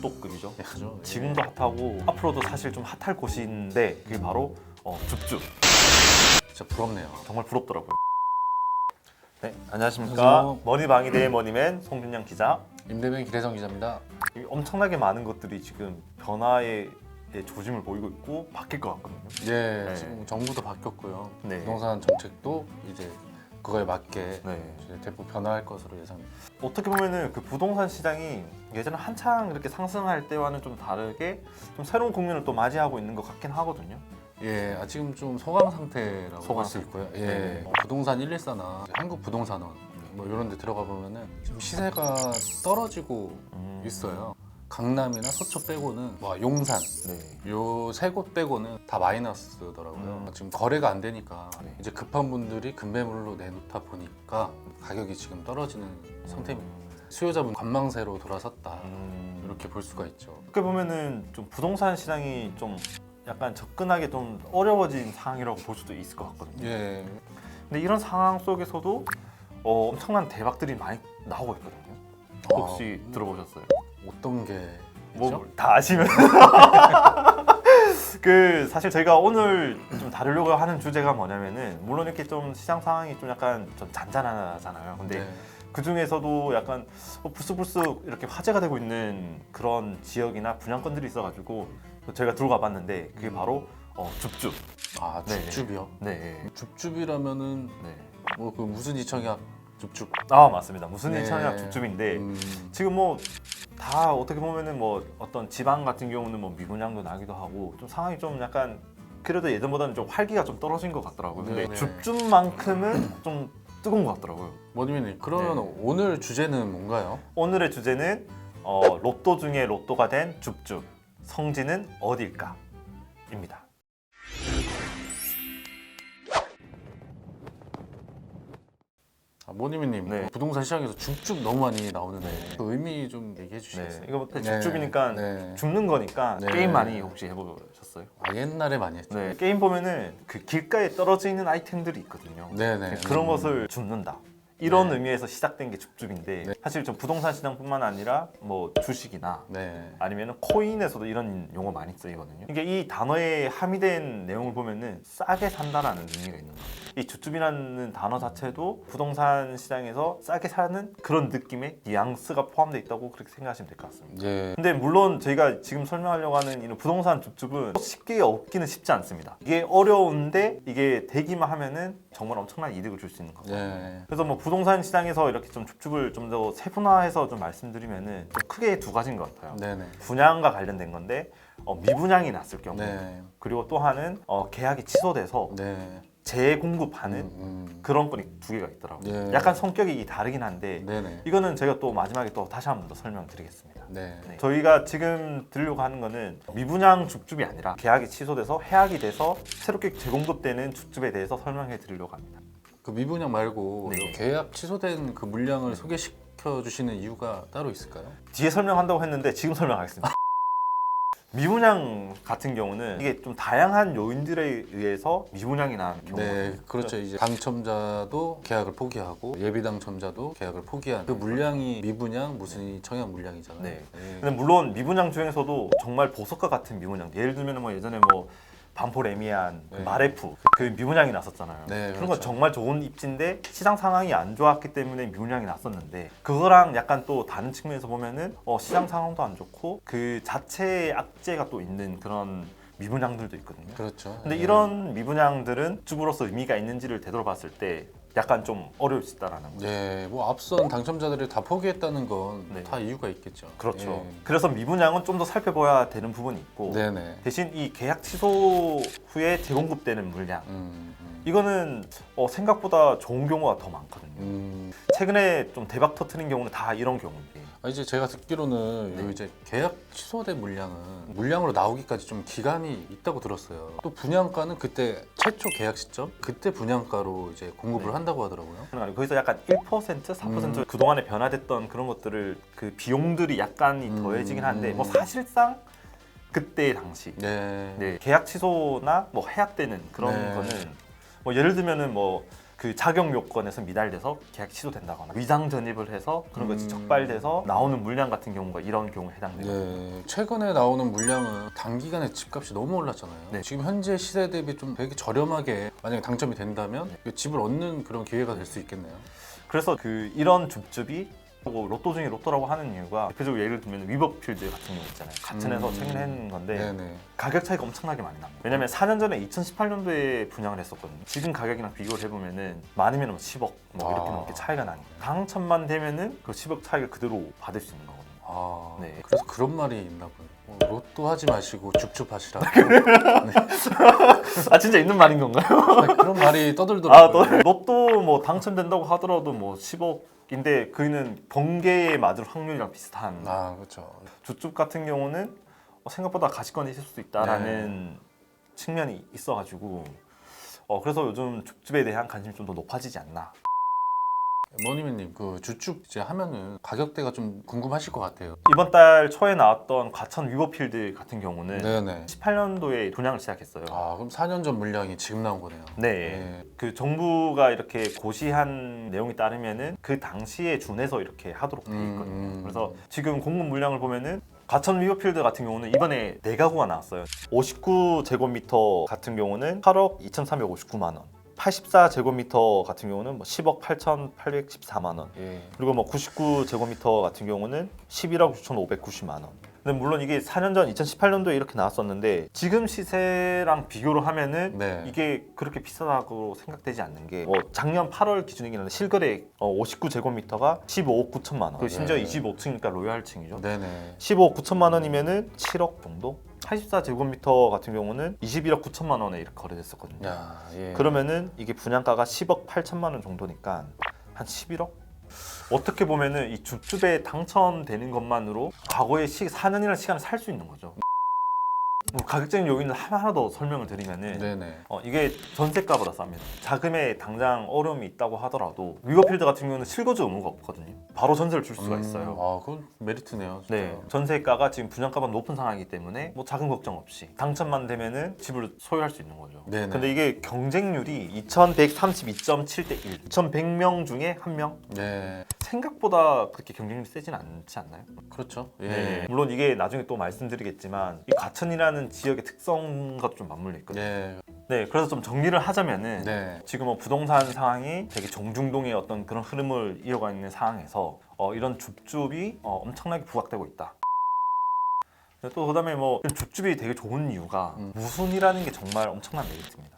습도급이죠. 그죠? 지금도 핫하고 앞으로도 사실 좀 핫할 곳인데 그게 바로 줍줍. 진짜 부럽네요. 정말 부럽더라고요. 네, 안녕하십니까. 안녕하세요. 머니방위대의 머니맨 송준영 기자. 임대변 기대성 기자입니다. 엄청나게 많은 것들이 지금 변화의 조짐을 보이고 있고 바뀔 것 같거든요. 예, 네. 지금 정부도 바뀌었고요. 네. 부동산 정책도 이제 그거에 맞게 네. 이제 대폭 변화할 것으로 예상됩니다. 어떻게 보면은 그 부동산 시장이 예전에 한창 이렇게 상승할 때와는 좀 다르게 좀 새로운 국면을 또 맞이하고 있는 것 같긴 하거든요. 예, 지금 좀 소강 상태라고 소강 할 수 있고요. 예, 네. 부동산 114나 한국부동산원 뭐 이런 데 들어가 보면은 지금 시세가 떨어지고 있어요. 강남이나 서초 빼고는 용산 네. 요 세 곳 빼고는 다 마이너스더라고요. 지금 거래가 안 되니까 네. 이제 급한 분들이 급매물로 내놓다 보니까 가격이 지금 떨어지는 상태입니다. 수요자분 관망세로 돌아섰다 이렇게 볼 수가 있죠. 어떻게 보면은 좀 부동산 시장이 좀 약간 접근하기 좀 어려워진 상황이라고 볼 수도 있을 것 같거든요. 예, 근데 이런 상황 속에서도 엄청난 대박들이 많이 나오고 있거든요. 혹시 들어보셨어요? 어떤 게 뭐 있죠? 다 아시면 그 사실 저희가 오늘 좀 다루려고 하는 주제가 뭐냐면은 물론 이렇게 좀 시장 상황이 좀 약간 좀 잔잔하잖아요. 근데 네. 그 중에서도 약간 불쑥불쑥 이렇게 화제가 되고 있는 그런 지역이나 분양권들이 있어가지고 저희가 들고 가봤는데 그게 바로 줍줍. 네. 줍줍이요? 네. 줍줍이라면은 네. 뭐 그 무슨 이청약 줍줍. 아 맞습니다. 무슨 네. 일창약 줍줍인데 음. 지금 뭐 다 어떻게 보면은 뭐 어떤 지방 같은 경우는 뭐 미분양도 나기도 하고 좀 상황이 좀 약간 그래도 예전보다는 좀 활기가 좀 떨어진 것 같더라고요. 근데 네. 줍줍만큼은 좀 뜨거운 것 같더라고요. 머니맨님 그러면 오늘 주제는 뭔가요? 오늘의 주제는 로또 중에 로또가 된 줍줍. 성지는 어딜까? 입니다. 모니미님 네. 부동산 시장에서 줍줍 너무 많이 나오는데 그 의미 좀 얘기해 네. 주시겠어요? 이거 줍줍이니까 네. 줍는 거니까 네. 게임 많이 혹시 해보셨어요? 옛날에 많이 했죠. 네. 게임 보면은 그 길가에 떨어져 있는 아이템들이 있거든요. 네네. 그런 것을 줍는다. 이런 네. 의미에서 시작된 게 줍줍인데 네. 사실 좀 부동산 시장뿐만 아니라 뭐 주식이나 네. 아니면 코인에서도 이런 용어 많이 쓰이거든요. 이게 이 단어에 함의된 내용을 보면은 싸게 산다라는 의미가 있는 거예요. 이 줍줍이라는 단어 자체도 부동산 시장에서 싸게 사는 그런 느낌의 뉘앙스가 포함되어 있다고 그렇게 생각하시면 될 것 같습니다. 네. 근데 물론 저희가 지금 설명하려고 하는 이런 부동산 줍줍은 쉽게 얻기는 쉽지 않습니다. 이게 어려운데 이게 되기만 하면은 정말 엄청난 이득을 줄 수 있는 거죠. 네. 그래서 뭐 부동산 시장에서 이렇게 좀 줍줍을 좀 더 세분화해서 좀 말씀드리면은 좀 크게 두 가지인 것 같아요. 네네. 분양과 관련된 건데 미분양이 났을 경우 네. 그리고 또 하나는 계약이 취소돼서 네. 재공급하는 그런 건이 두 개가 있더라고요. 네. 약간 성격이 다르긴 한데 네네. 이거는 제가 또 마지막에 또 다시 한 번 더 설명드리겠습니다. 네. 네. 저희가 지금 드리려고 하는 거는 미분양 줍줍이 아니라 계약이 취소돼서 해약이 돼서 새롭게 재공급되는 줍줍에 대해서 설명해 드리려고 합니다. 그 미분양 말고 네. 계약 취소된 그 물량을 소개시켜 주시는 이유가 따로 있을까요? 뒤에 설명한다고 했는데 지금 설명하겠습니다. 미분양 같은 경우는 이게 좀 다양한 요인들에 의해서 미분양이 나는 경우가 네, 그렇죠. 이제 당첨자도 계약을 포기하고 예비 당첨자도 계약을 포기한 그 물량이 미분양 무슨 청약 물량이잖아요. 네. 근데 물론 미분양 중에서도 정말 보석과 같은 미분양, 예를 들면 뭐 예전에 뭐 반포 레미안, 네. 마레프 그 미분양이 났었잖아요. 네, 그런 건 그렇죠. 정말 좋은 입지인데 시장 상황이 안 좋았기 때문에 미분양이 났었는데 그거랑 약간 또 다른 측면에서 보면은 시장 상황도 안 좋고 그 자체의 악재가 또 있는 그런 미분양들도 있거든요. 그렇죠. 근데 네. 이런 미분양들은 줍으로서 의미가 있는지를 되돌아봤을 때 약간 좀 어려울 수 있다라는 거죠. 네, 뭐 앞선 당첨자들이 다 포기했다는 건 네. 다 이유가 있겠죠. 그렇죠. 그래서 미분양은 좀 더 살펴봐야 되는 부분이 있고 네, 네. 대신 이 계약 취소 후에 재공급되는 물량 음, 이거는 생각보다 좋은 경우가 더 많거든요. 최근에 좀 대박 터트린 경우는 다 이런 경우인데 이제 제가 듣기로는 네. 요 이제 계약 취소된 물량은 물량으로 나오기까지 좀 기간이 있다고 들었어요. 또 분양가는 그때 최초 계약 시점 그때 분양가로 이제 공급을 네. 한다고 하더라고요. 그러니까 거기서 약간 1%, 4% 그동안에 변화됐던 그런 것들을 그 비용들이 약간이 더해지긴 한데 뭐 사실상 그때 당시 네. 네, 계약 취소나 뭐 해약되는 그런 네. 거는 뭐 예를 들면은 뭐 그 자격 요건에서 미달돼서 계약 취소된다거나 위장 전입을 해서 그런 것이 적발돼서 나오는 물량 같은 경우가 이런 경우에 해당돼요. 네, 최근에 나오는 물량은 단기간에 집값이 너무 올랐잖아요. 네. 지금 현재 시세 대비 좀 되게 저렴하게 만약에 당첨이 된다면 집을 얻는 그런 기회가 될 수 있겠네요. 그래서 이런 줍줍이 로또 중에 로또라고 하는 이유가 대표적으로 예를 들면 위버필드 같은 경우 있잖아요. 같은에서 최근에 했는 건데 네네. 가격 차이가 엄청나게 많이 납니다. 왜냐면 4년 전에 2018년도에 분양을 했었거든요. 지금 가격이랑 비교를 해보면은 많으면 10억 뭐 이렇게 넘게 차이가 나니까 당첨만 되면은 그 10억 차이가 그대로 받을 수 있는 거거든요. 아, 네. 그래서 그런 말이 있나 보네. 로또 하지 마시고 줍줍 하시라고. 아 진짜 있는 말인 건가요? 그런 말이 떠들더라고요. 또 로또 뭐 당첨된다고 하더라도 뭐 10억인데 그는 번개에 맞을 확률이랑 비슷한 아, 그렇죠. 줍줍 같은 경우는 생각보다 가시권이 있을 수도 있다라는 측면이 있어가지고 그래서 요즘 줍줍에 대한 관심이 좀 더 높아지지 않나. 머니맨님, 그 줍줍 이제 하면은 가격대가 좀 궁금하실 것 같아요. 이번 달 초에 나왔던 과천 위버필드 같은 경우는 네네. 18년도에 분양을 시작했어요. 아, 그럼 4년 전 물량이 지금 나온 거네요. 네. 그 정부가 이렇게 고시한 내용에 따르면은 그 당시에 준해서 이렇게 하도록 되어 있거든요. 그래서 지금 공급 물량을 보면은 과천 위버필드 같은 경우는 이번에 4가구가 나왔어요. 59제곱미터 같은 경우는 8억 2,359만 원. 84제곱미터 같은 경우는 10억 8,814만 원. 그리고 99제곱미터 같은 경우는 11억 6,590만 원. 근데 물론 이게 4년 전 2018년도에 이렇게 나왔었는데 지금 시세랑 비교를 하면은 네. 이게 그렇게 비싸다고 생각되지 않는 게 작년 8월 기준이긴 한데 실거래 59제곱미터가 15억 9천만 원. 그 심지어 25층이니까 로얄층이죠. 네네. 15억 9천만 원이면은 7억 정도? 84제곱미터 같은 경우는 21억 9천만 원에 이렇게 거래됐었거든요. 야, 예. 그러면은 이게 분양가가 10억 8천만 원 정도니까 한 11억? 어떻게 보면은 이 줍줍에 당첨되는 것만으로 과거의 4년이라는 시간을 살 수 있는 거죠. 뭐 가격적인 요인을 하나 더 설명을 드리면은 네네. 이게 전세가보다 쌉니다. 자금에 당장 어려움이 있다고 하더라도 위버필드 같은 경우는 실거주 의무가 없거든요. 바로 전세를 줄 수가 있어요. 아, 그건 메리트네요. 진짜. 네, 전세가가 지금 분양가보다 높은 상황이기 때문에 뭐 자금 걱정 없이 당첨만 되면은 집을 소유할 수 있는 거죠. 네네. 근데 이게 경쟁률이 2,132.7대 1, 2,100명 중에 1명? 네. 생각보다 그렇게 경쟁률이 세진 않지 않나요? 그렇죠. 예. 네. 물론 이게 나중에 또 말씀드리겠지만 이 과천이라는 지역의 특성과도 좀 맞물려 있거든요. 예. 네, 그래서 좀 정리를 하자면은 네. 지금 부동산 상황이 되게 정중동의 어떤 그런 흐름을 이어가고 있는 상황에서 이런 줍줍이 엄청나게 부각되고 있다. 또 그다음에 줍줍이 되게 좋은 이유가 무순이라는 게 정말 엄청난 메리트입니다.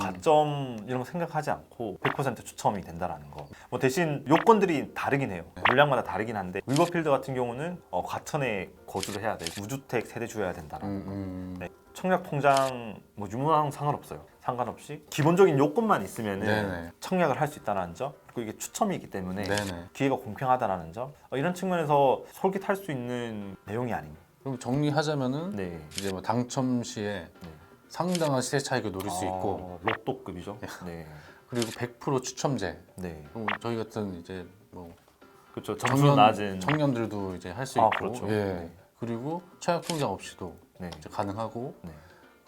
가점 이런 거 생각하지 않고 100% 추첨이 된다라는 거. 대신 요건들이 다르긴 해요. 물량마다 다르긴 한데 위버필드 같은 경우는 과천에 거주를 해야 돼. 무주택 세대주여야 된다라는 거. 네. 청약 통장 유무랑 상관없어요. 상관없이 기본적인 요건만 있으면은 네네. 청약을 할 수 있다는 점, 그리고 이게 추첨이기 때문에 네네. 기회가 공평하다라는 점, 이런 측면에서 솔깃할 수 있는 내용이 아닙니다. 그럼 정리하자면은 네. 이제 뭐 당첨 시에 상당한 시세 차익을 노릴 수 있고 로또급이죠. 네. 그리고 100% 추첨제. 네. 그리고 저희 같은 이제 뭐 그렇죠. 점수 낮은 청년들도 이제 할 수 있고. 그렇죠. 예. 네. 그리고 청약 통장 없이도 네. 이제 가능하고. 네.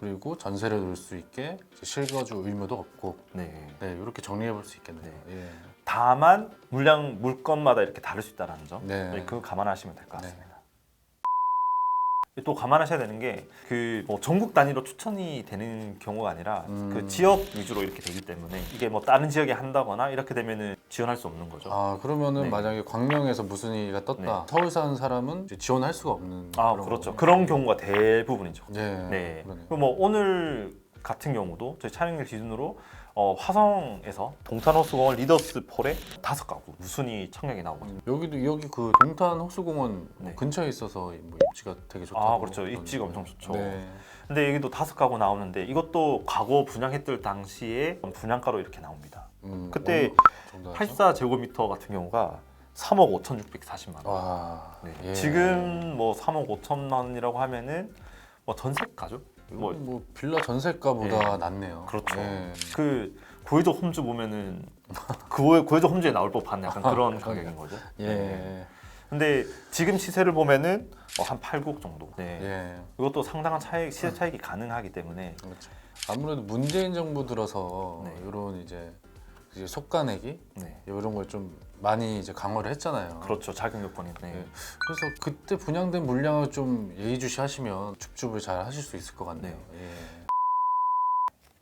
그리고 전세를 놓을 수 있게 이제 실거주 의무도 없고. 네. 네, 이렇게 정리해 볼 수 있겠네요. 예. 다만 물건마다 이렇게 다를 수 있다는 점. 네. 네. 그거 감안하시면 될 것 같습니다. 네. 또 감안하셔야 되는 게 전국 단위로 추천이 되는 경우가 아니라 그 지역 위주로 이렇게 되기 때문에 이게 다른 지역에 한다거나 이렇게 되면은 지원할 수 없는 거죠. 아, 그러면은 네. 만약에 광명에서 무슨 일이가 떴다. 네. 서울 사는 사람은 이제 지원할 수가 없는. 그런 그렇죠. 거군요. 그런 경우가 대부분이죠. 네. 네. 그러네요. 그리고 오늘 같은 경우도 저희 촬영일 기준으로 화성에서 동탄호수공원 리더스 폴에 5가구 무순위 청약이 나오거든요. 여기 그 동탄 호수공원 네. 근처에 있어서 뭐 입지가 되게 좋다고. 아, 그렇죠. 입지가 엄청 좋죠. 네. 근데 여기도 5가구 나오는데 이것도 과거 분양했을 당시에 분양가로 이렇게 나옵니다. 그때 어느 정도 하죠? 84제곱미터 같은 경우가 3억 5,640만 원. 와. 네. 예. 지금 3억 5천만 원이라고 하면은 전세가죠. 뭐 빌라 전세가보다 낫네요. 그렇죠. 예. 그 고해저 홈즈 보면은 그 고해저 홈즈에 나올 법한 약간 그런 가격인 거죠. 예. 네. 근데 지금 시세를 보면은 한 8억 정도. 네. 예. 이것도 상당한 시세 차익이 가능하기 때문에 그렇죠. 아무래도 문재인 정부 들어서 네. 이런 이제 이제 속가내기 네. 이런 걸 좀 많이 이제 강화를 했잖아요. 그렇죠. 자격 요건이. 네. 네. 그래서 그때 분양된 물량을 좀 예의주시하시면 줍줍을 잘 하실 수 있을 것 같네요. 예.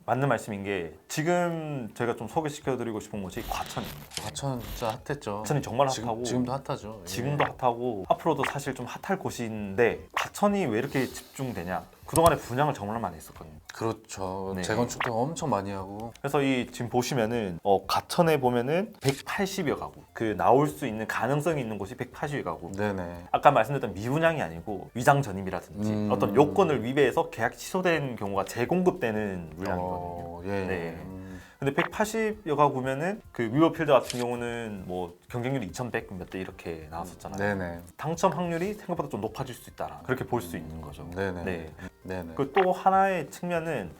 맞는 말씀인 게 지금 제가 좀 소개시켜드리고 싶은 곳이 과천입니다. 과천 진짜 핫했죠. 과천이 정말 핫하고 지금도 핫하죠. 예. 지금도 핫하고 앞으로도 사실 좀 핫할 곳인데 과천이 왜 이렇게 집중되냐? 그동안에 분양을 정말 많이 했었거든요. 그렇죠. 네. 재건축도 엄청 많이 하고. 그래서 이 지금 보시면은 과천에 보면은 180여 가구 그 나올 수 있는 가능성이 있는 곳이 180여 가구. 네네. 아까 말씀드렸던 미분양이 아니고 위장 전입이라든지 어떤 요건을 위배해서 계약 취소된 경우가 재공급되는 물량이거든요. 예. 네. 근데 180여 가구면은 그 위버필드 같은 경우는 뭐 경쟁률이 2,100 몇 대 이렇게 나왔었잖아요. 네네. 당첨 확률이 생각보다 좀 높아질 수 있다. 그렇게 볼 수 있는 거죠. 네네. 네. 네네. 그 또 하나의 측면은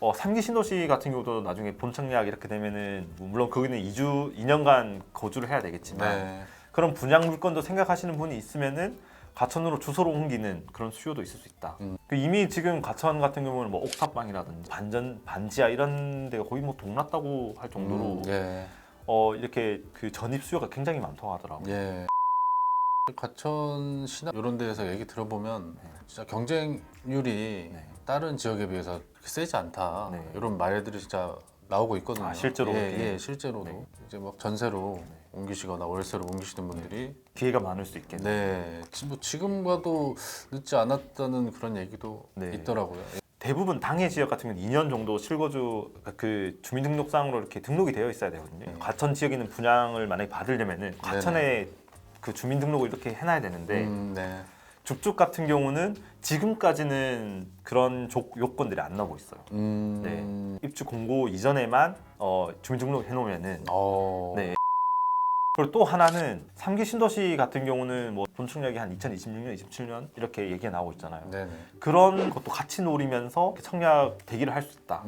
3기 신도시 같은 경우도 나중에 본청 예약 이렇게 되면은 물론 거기는 2년간 거주를 해야 되겠지만 네. 그런 분양 물건도 생각하시는 분이 있으면은 과천으로 주소로 옮기는 그런 수요도 있을 수 있다. 그 이미 지금 과천 같은 경우는 뭐 옥탑방이라든지 반지하 이런 데가 거의 뭐 동났다고 할 정도로 예. 이렇게 그 전입 수요가 굉장히 많다고 하더라고요. 예. 과천 시나 이런 데에서 얘기 들어보면 진짜 경쟁률이 네. 다른 지역에 비해서 그렇게 세지 않다. 네. 이런 말들이 진짜 나오고 있거든요. 아, 실제로 예, 그렇게? 예, 실제로도 네. 이제 막 전세로 옮기시거나 월세로 옮기시는 분들이 기회가 많을 수 있겠네요. 네, 뭐 지금 봐도 늦지 않았다는 그런 얘기도 네. 있더라고요. 대부분 당해 지역 같은 경우는 2년 정도 실거주 그 주민등록상으로 이렇게 등록이 되어 있어야 되거든요. 과천 지역에 있는 분양을 만약에 받으려면은 과천에 그 주민등록을 이렇게 해놔야 되는데 네. 줍줍 같은 경우는 지금까지는 그런 요건들이 안 나오고 있어요. 네. 입주 공고 이전에만 주민등록 해놓으면은 네. 그리고 또 하나는 3기 신도시 같은 경우는 뭐 본청약이 한 2026년, 27년 이렇게 얘기가 나오고 있잖아요. 네네. 그런 것도 같이 노리면서 청약 대기를 할 수 있다.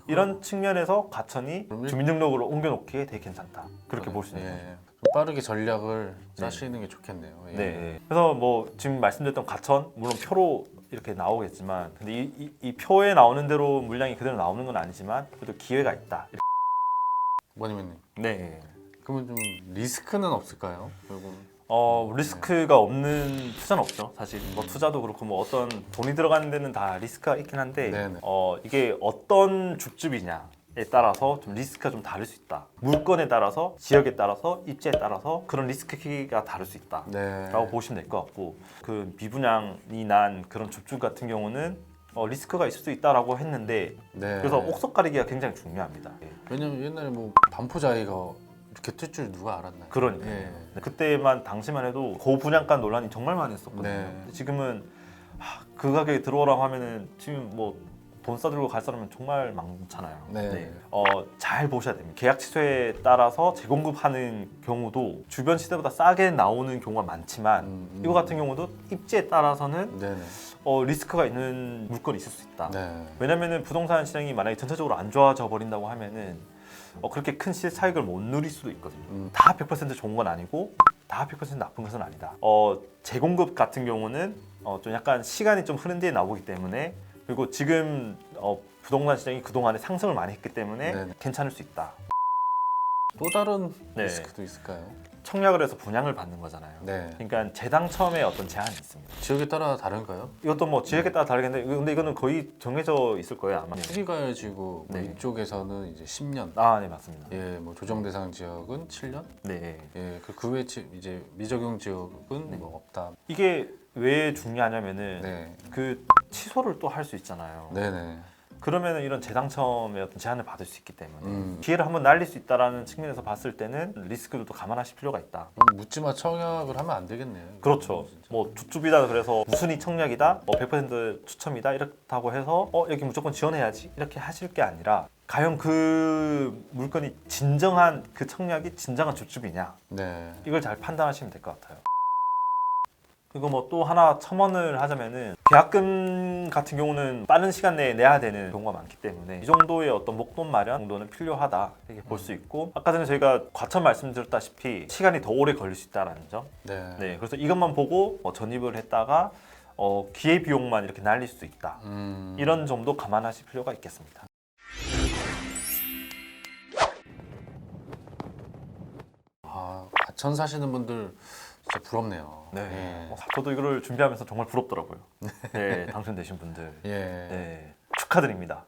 이런 측면에서 과천이 주민등록으로 옮겨놓기에 되게 괜찮다. 그렇게 볼 수 있는 거죠. 예. 좀 빠르게 전략을 짜시는 게 좋겠네요. 예. 네. 그래서 뭐 지금 말씀드렸던 과천 물론 표로 이렇게 나오겠지만 근데 이 표에 나오는 대로 물량이 그대로 나오는 건 아니지만 그래도 기회가 있다. 원희민님. 네. 그러면 좀 리스크는 없을까요? 결국 리스크가 없는 투자는 없죠. 사실 뭐 투자도 그렇고 뭐 어떤 돈이 들어가는 데는 다 리스크가 있긴 한데 네네. 이게 어떤 줍줍이냐에 따라서 좀 리스크가 좀 다를 수 있다. 물건에 따라서 지역에 따라서 입지에 따라서 그런 리스크 크기가 다를 수 있다라고 네. 보시면 될 것 같고 그 미분양이 난 그런 줍줍 같은 경우는 리스크가 있을 수 있다라고 했는데 네. 그래서 옥석 가리기가 굉장히 중요합니다. 왜냐면 옛날에 뭐 반포자이가 이렇게 뜰 줄 누가 알았나요? 그러니까 예. 그때만 당시만 해도 고분양가 논란이 정말 많이 했었거든요. 네. 지금은 그 가격에 들어오라고 하면은 지금 뭐 돈 싸들고 갈 사람은 정말 많잖아요. 네. 잘 보셔야 됩니다. 계약 취소에 따라서 재공급하는 경우도 주변 시대보다 싸게 나오는 경우가 많지만 이거 같은 경우도 입지에 따라서는 네네. 리스크가 있는 물건이 있을 수 있다. 네. 왜냐면은 부동산 시장이 만약에 전체적으로 안 좋아져 버린다고 하면은 그렇게 큰 실차익을 못 누릴 수도 있거든요. 다 100% 좋은 건 아니고 다 100% 나쁜 것은 아니다. 재공급 같은 경우는 좀 약간 시간이 좀 흐른 뒤에 나오기 때문에 그리고 지금 부동산 시장이 그동안에 상승을 많이 했기 때문에 네네. 괜찮을 수 있다. 또 다른 네. 리스크도 있을까요? 청약을 해서 분양을 받는 거잖아요. 네. 그러니까 재당첨에 어떤 제한이 있습니다. 지역에 따라 다른가요? 이것도 뭐 지역에 따라 다르겠는데 근데 이거는 거의 정해져 있을 거예요 아마. 수기가열지구 네. 이쪽에서는 이제 10년. 네 맞습니다. 예, 뭐 조정 대상 지역은 7년. 네. 예, 그 외 이제 미적용 지역은 네. 뭐 없다. 이게 왜 중요하냐면은 네. 그 취소를 또 할 수 있잖아요. 네네. 그러면은 이런 재당첨의 어떤 제한을 받을 수 있기 때문에 음. 기회를 한번 날릴 수 있다라는 측면에서 봤을 때는 리스크도 또 감안하실 필요가 있다. 그럼 묻지마 청약을 하면 안 되겠네요. 그렇죠. 뭐 줍줍이다 그래서 우순위 청약이다, 100% 추첨이다 이렇다고 해서 여기 무조건 지원해야지 이렇게 하실 게 아니라 과연 그 물건이 진정한 그 청약이 진정한 줍줍이냐 네. 이걸 잘 판단하시면 될 것 같아요. 그리고 뭐 또 하나 첨언을 하자면은 계약금 같은 경우는 빠른 시간 내에 내야 되는 경우가 많기 때문에 이 정도의 어떤 목돈 마련 정도는 필요하다 이렇게 볼 수 있고 아까 전에 저희가 과천 말씀드렸다시피 시간이 더 오래 걸릴 수 있다는 점. 네. 네, 그래서 이것만 보고 전입을 했다가 기회 비용만 이렇게 날릴 수 있다. 이런 점도 감안하실 필요가 있겠습니다. 과천 사시는 분들 진짜 부럽네요. 네. 예. 저도 이거를 준비하면서 정말 부럽더라고요. 네, 당첨되신 분들. 예. 네, 축하드립니다.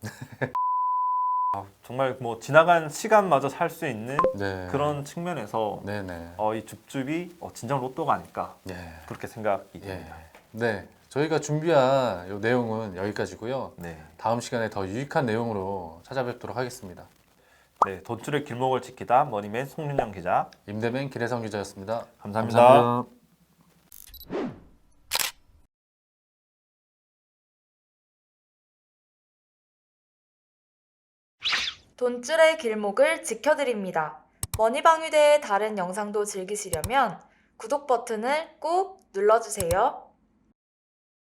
정말 뭐 지나간 시간마저 살 수 있는 네. 그런 측면에서 네네. 이 줍줍이 진정 로또가 아닐까 예. 그렇게 생각이 예. 됩니다. 네. 저희가 준비한 요 내용은 여기까지고요. 네. 다음 시간에 더 유익한 내용으로 찾아뵙도록 하겠습니다. 네, 돈줄의 길목을 지키다 머니맨 송윤영 기자. 임대맨 김혜성 기자였습니다. 감사합니다. 돈줄의 길목을 지켜드립니다. 머니방위대의 다른 영상도 즐기시려면 구독 버튼을 꾹 눌러주세요.